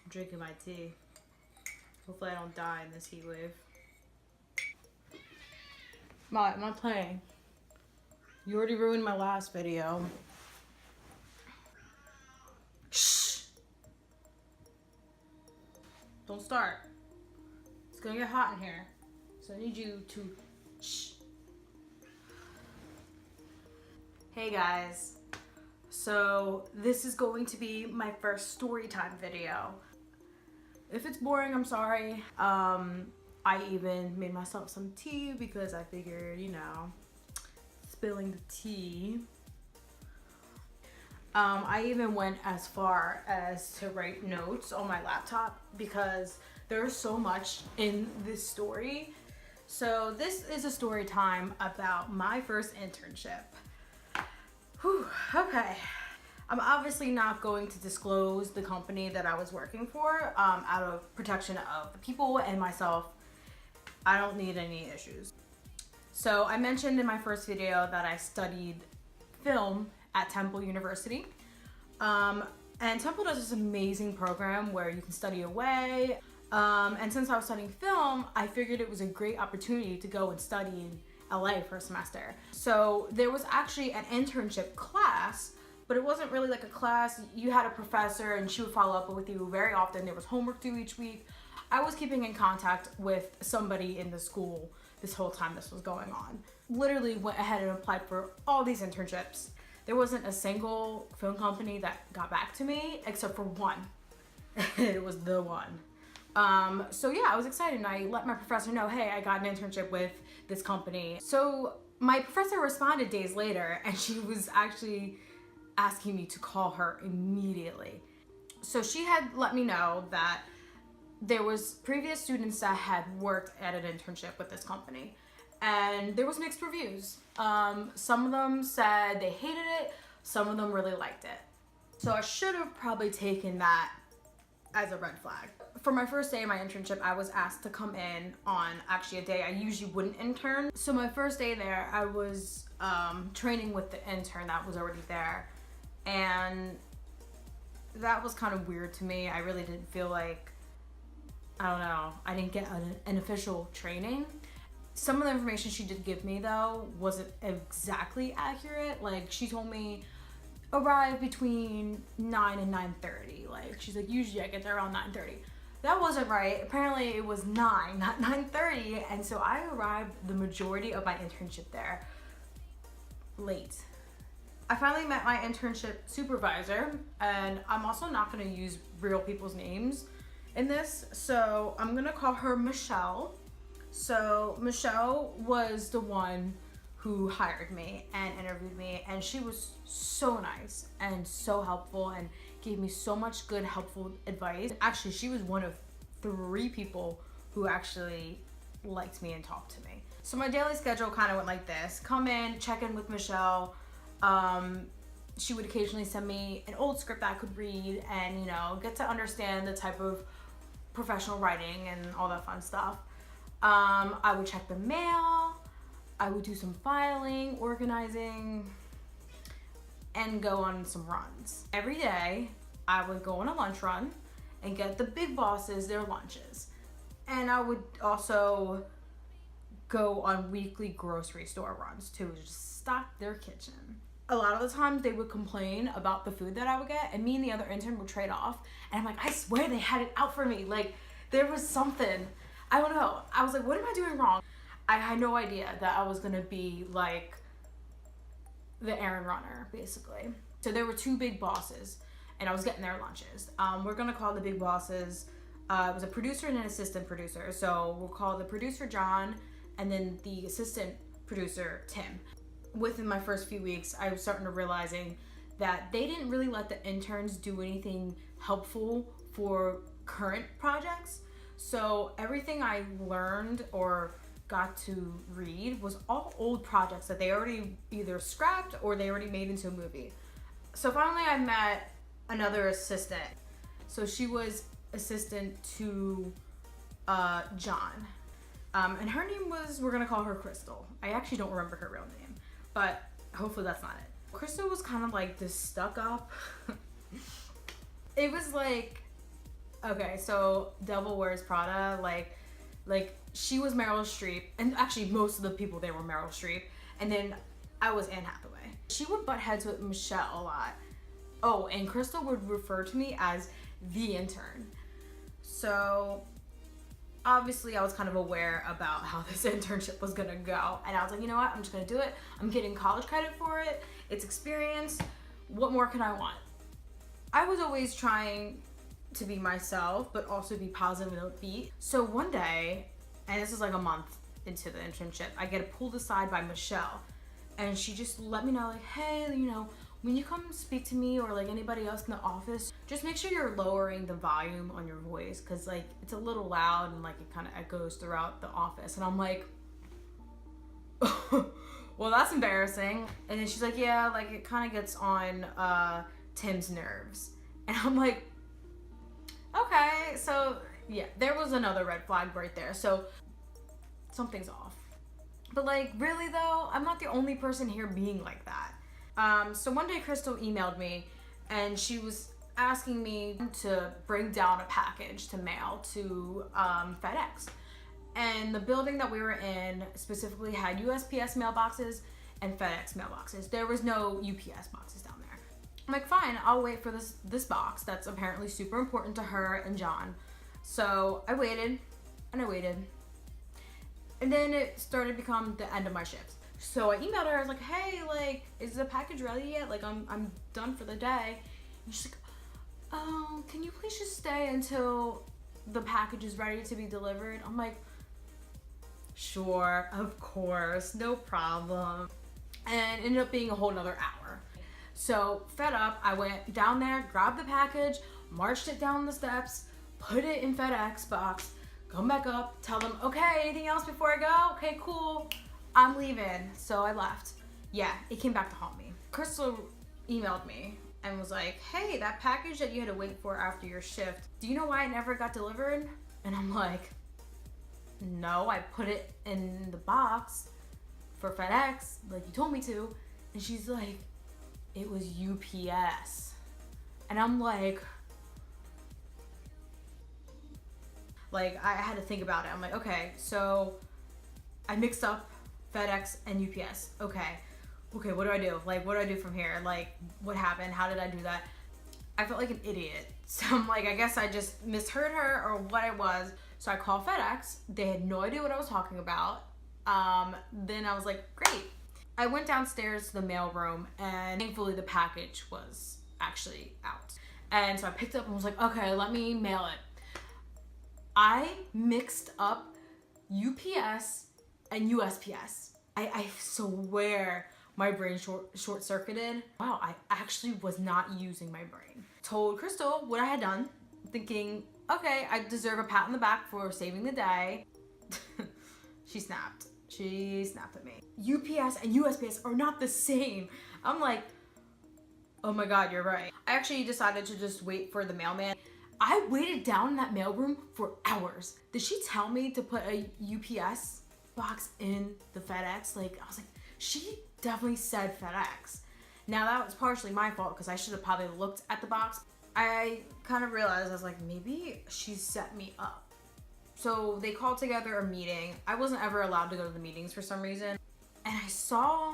I'm drinking my tea. Hopefully I don't die in this heat wave. I'm not playing. You already ruined my last video. Shh! Don't start. It's gonna get hot in here. So I need you to shh. Hey guys. So this is going to be my first story time video. If it's boring, I'm sorry. I even made myself some tea because I figured, you know, spilling the tea. I even went as far as to write notes on my laptop because there's so much in this story. So this is a story time about my first internship. Whew, okay. I'm obviously not going to disclose the company that I was working for out of protection of the people and myself. I don't need any issues. So I mentioned in my first video that I studied film at Temple University. And Temple does this amazing program where you can study away. And since I was studying film, I figured it was a great opportunity to go and study in LA for a semester. So there was actually an internship class, but it wasn't really like a class. You had a professor and she would follow up with you very often. There was homework due each week. I was keeping in contact with somebody in the school this whole time this was going on. Literally went ahead and applied for all these internships. There wasn't a single film company that got back to me except for one. It was the one. So yeah, I was excited and I let my professor know, hey, I got an internship with this company. So my professor responded days later and she was actually asking me to call her immediately. So she had let me know that there was previous students that had worked at an internship with this company and there was mixed reviews. Some of them said they hated it, some of them really liked it. So I should have probably taken that as a red flag. For my first day of my internship, I was asked to come in on actually a day I usually wouldn't intern. So my first day there, I was training with the intern that was already there. And that was kind of weird to me. I really didn't feel like, I don't know, I didn't get an official training. Some of the information she did give me though wasn't exactly accurate. Like she told me arrive between 9 and 9:30. Like she's like, usually I get there around 9:30. That wasn't right. Apparently it was 9, not 9:30. And so I arrived the majority of my internship there late. I finally met my internship supervisor, and I'm also not gonna use real people's names in this. So I'm gonna call her Michelle. So Michelle was the one who hired me and interviewed me, and she was so nice and so helpful and gave me so much good helpful advice. Actually, she was one of 3 people who actually liked me and talked to me. So my daily schedule kind of went like this: come in, check in with Michelle. She would occasionally send me an old script that I could read and, you know, get to understand the type of professional writing and all that fun stuff. I would check the mail, I would do some filing, organizing, and go on some runs. Every day, I would go on a lunch run and get the big bosses their lunches. And I would also go on weekly grocery store runs to just stock their kitchen. A lot of the times they would complain about the food that I would get, and me and the other intern would trade off. And I'm like, I swear they had it out for me. Like, there was something. I don't know. I was like, what am I doing wrong? I had no idea that I was gonna be like the errand runner, basically. So there were 2 big bosses, and I was getting their lunches. We're gonna call the big bosses, it was a producer and an assistant producer. So we'll call the producer John, and then the assistant producer Tim. Within my first few weeks, I was starting to realizing that they didn't really let the interns do anything helpful for current projects. So everything I learned or got to read was all old projects that they already either scrapped or they already made into a movie. So finally I met another assistant. So she was assistant to John. And her name was, we're gonna call her Crystal. I actually don't remember her real name, but hopefully that's not it. Crystal was kind of like this stuck up. It was like Okay, so Devil Wears Prada, like she was Meryl Streep, and actually most of the people there were Meryl Streep, and then I was Anne Hathaway. She would butt heads with Michelle a lot. Oh, and Crystal would refer to me as the intern. So obviously I was kind of aware about how this internship was gonna go, and I was like, you know what, I'm just gonna do it. I'm getting college credit for it. It's experience. What more can I want? I was always trying to be myself, but also be positive and upbeat. So one day, and this is like a month into the internship, I get pulled aside by Michelle, and she just let me know, like, hey, you know, when you come speak to me or like anybody else in the office, just make sure you're lowering the volume on your voice, because like it's a little loud and like it kind of echoes throughout the office. And I'm like, well, that's embarrassing. And then she's like, yeah, like it kind of gets on Tim's nerves. And I'm like, okay. So yeah, there was another red flag right there. So something's off. But like, really though, I'm not the only person here being like that. So one day Crystal emailed me, and she was asking me to bring down a package to mail to FedEx. And the building that we were in specifically had USPS mailboxes and FedEx mailboxes. There was no UPS boxes down there. I'm like, fine, I'll wait for this box that's apparently super important to her and John. So I waited and I waited. And then it started to become the end of my shift. So I emailed her, I was like, hey, like, is the package ready yet? Like, I'm done for the day. And she's like, oh, can you please just stay until the package is ready to be delivered? I'm like, sure, of course, no problem. And it ended up being a whole nother hour. So fed up, I went down there, grabbed the package, marched it down the steps, put it in FedEx box, come back up, tell them, okay, anything else before I go? Okay, cool, I'm leaving. So I left. Yeah, it came back to haunt me. Crystal emailed me and was like, hey, that package that you had to wait for after your shift, do you know why it never got delivered? And I'm like, no, I put it in the box for FedEx like you told me to. And she's like, it was UPS. And I'm like I had to think about it. I'm like, okay, so I mixed up FedEx and UPS. Okay, what do I do? Like, what do I do from here? Like, what happened? How did I do that? I felt like an idiot. So I'm like, I guess I just misheard her or what it was. So I called FedEx. They had no idea what I was talking about. Then I was like, great. I went downstairs to the mail room, and thankfully the package was actually out. And so I picked it up and was like, okay, let me mail it. I mixed up UPS and USPS. I swear my brain short-circuited. Wow, I actually was not using my brain. Told Crystal what I had done, thinking, okay, I deserve a pat on the back for saving the day. She snapped. She snapped at me. UPS and USPS are not the same. I'm like, oh my God, you're right. I actually decided to just wait for the mailman. I waited down in that mailroom for hours. Did she tell me to put a UPS box in the FedEx? Like, I was like, she definitely said FedEx. Now that was partially my fault because I should have probably looked at the box. I kind of realized, I was like, maybe she set me up. So they called together a meeting. I wasn't ever allowed to go to the meetings for some reason. And I saw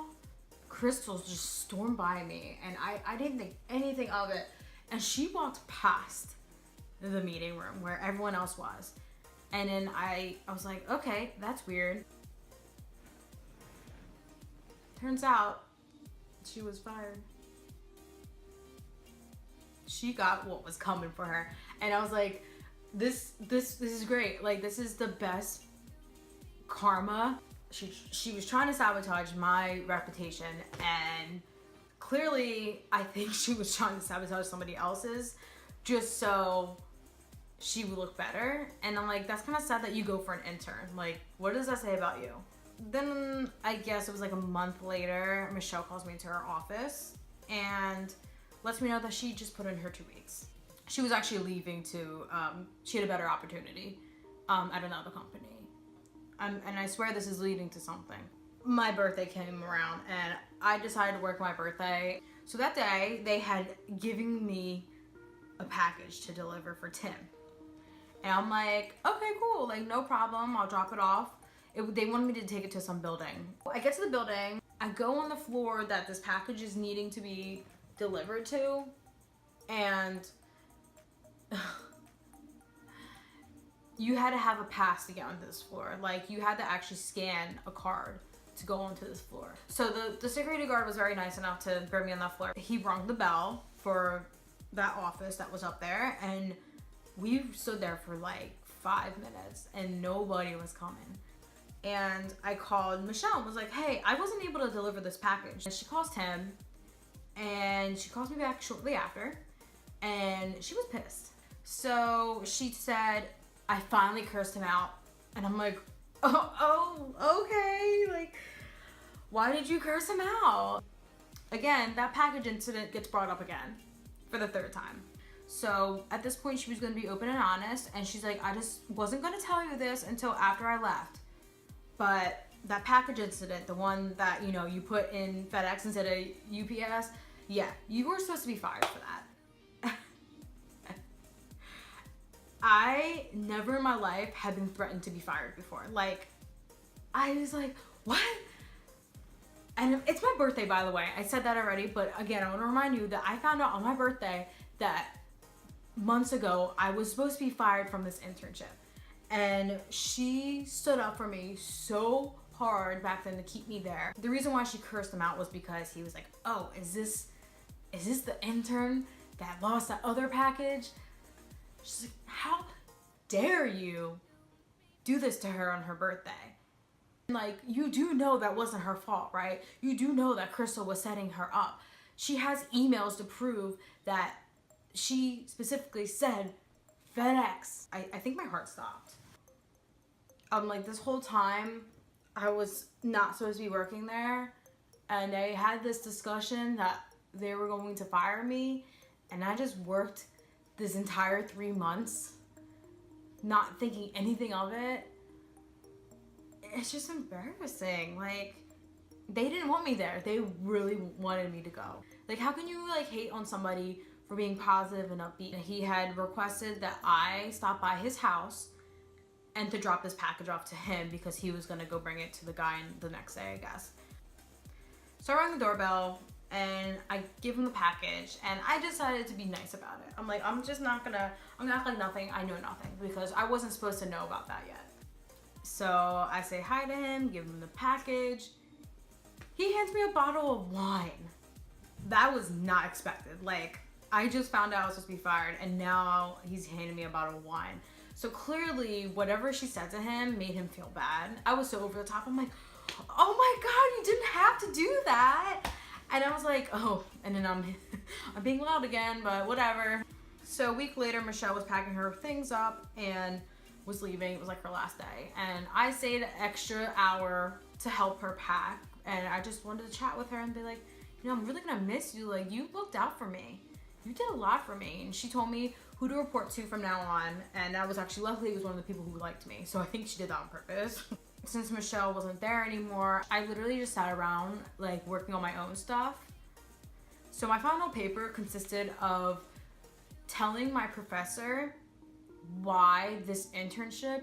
Crystal just storm by me, and I didn't think anything of it. And she walked past the meeting room where everyone else was. And then I was like, okay, that's weird. Turns out she was fired. She got what was coming for her. And I was like, this is great. Like, this is the best karma. She was trying to sabotage my reputation, and clearly I think she was trying to sabotage somebody else's just so she would look better. And I'm like, that's kind of sad that you go for an intern. Like, what does that say about you? Then I guess it was like a month later, Michelle calls me into her office and lets me know that she just put in her 2 weeks. She was actually leaving to, she had a better opportunity at another company. And I swear this is leading to something. My birthday came around and I decided to work my birthday. So that day they had given me a package to deliver for Tim. And I'm like, okay, cool, like no problem, I'll drop it off. They wanted me to take it to some building. I get to the building, I go on the floor that this package is needing to be delivered to, and you had to have a pass to get onto this floor. Like, you had to actually scan a card to go onto this floor. So the security guard was very nice enough to bring me on that floor. He rung the bell for that office that was up there, and we stood there for like 5 minutes and nobody was coming. And I called Michelle and was like, hey, I wasn't able to deliver this package. And she calls Tim, and she calls me back shortly after, and she was pissed. So she said, I finally cursed him out. And I'm like, okay, like, why did you curse him out? Again, that package incident gets brought up again for the 3rd time. So at this point, she was going to be open and honest, and she's like, I just wasn't going to tell you this until after I left. But that package incident, the one that, you know, you put in FedEx instead of UPS, yeah, you were supposed to be fired for that. I never in my life had been threatened to be fired before. Like, I was like, what? And it's my birthday, by the way. I said that already, but again, I want to remind you that I found out on my birthday that months ago I was supposed to be fired from this internship. And she stood up for me so hard back then to keep me there. The reason why she cursed him out was because he was like, oh, is this the intern that lost that other package? She's like, how dare you do this to her on her birthday? Like, you do know that wasn't her fault, right? You do know that Crystal was setting her up. She has emails to prove that she specifically said FedEx. I think my heart stopped. Like, this whole time I was not supposed to be working there, and they had this discussion that they were going to fire me, and I just worked this entire 3 months not thinking anything of it. It's just embarrassing. Like, they didn't want me there. They really wanted me to go. Like, how can you like hate on somebody for being positive and upbeat? He had requested that I stop by his house and to drop this package off to him because he was gonna go bring it to the guy the next day, I guess. So I rang the doorbell and I give him the package, and I decided to be nice about it. I'm like, I'm gonna act like nothing. I know nothing, because I wasn't supposed to know about that yet. So I say hi to him, give him the package. He hands me a bottle of wine. That was not expected. Like, I just found out I was supposed to be fired, and now he's handing me a bottle of wine. So clearly, whatever she said to him made him feel bad. I was so over the top. I'm like, oh my God, you didn't have to do that. And I was like, oh, and then I'm being loud again, but whatever. So a week later, Michelle was packing her things up and was leaving. It was like her last day. And I stayed an extra hour to help her pack. And I just wanted to chat with her and be like, you know, I'm really gonna miss you. Like, you looked out for me. You did a lot for me. And she told me who to report to from now on. And that was actually, luckily, it was one of the people who liked me. So I think she did that on purpose. Since Michelle wasn't there anymore, I literally just sat around like working on my own stuff. So my final paper consisted of telling my professor why this internship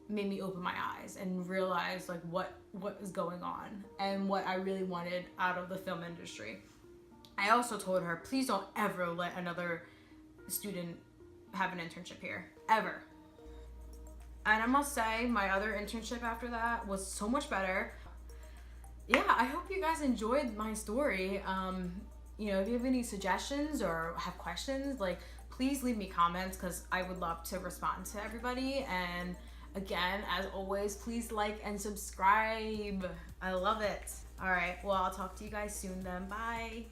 made me open my eyes and realize like what is going on and what I really wanted out of the film industry. I also told her, please don't ever let another student have an internship here, ever. And I must say, my other internship after that was so much better. Yeah, I hope you guys enjoyed my story. You know, if you have any suggestions or have questions, like, please leave me comments, because I would love to respond to everybody. And again, as always, please like and subscribe. I love it. All right, well, I'll talk to you guys soon then. Bye.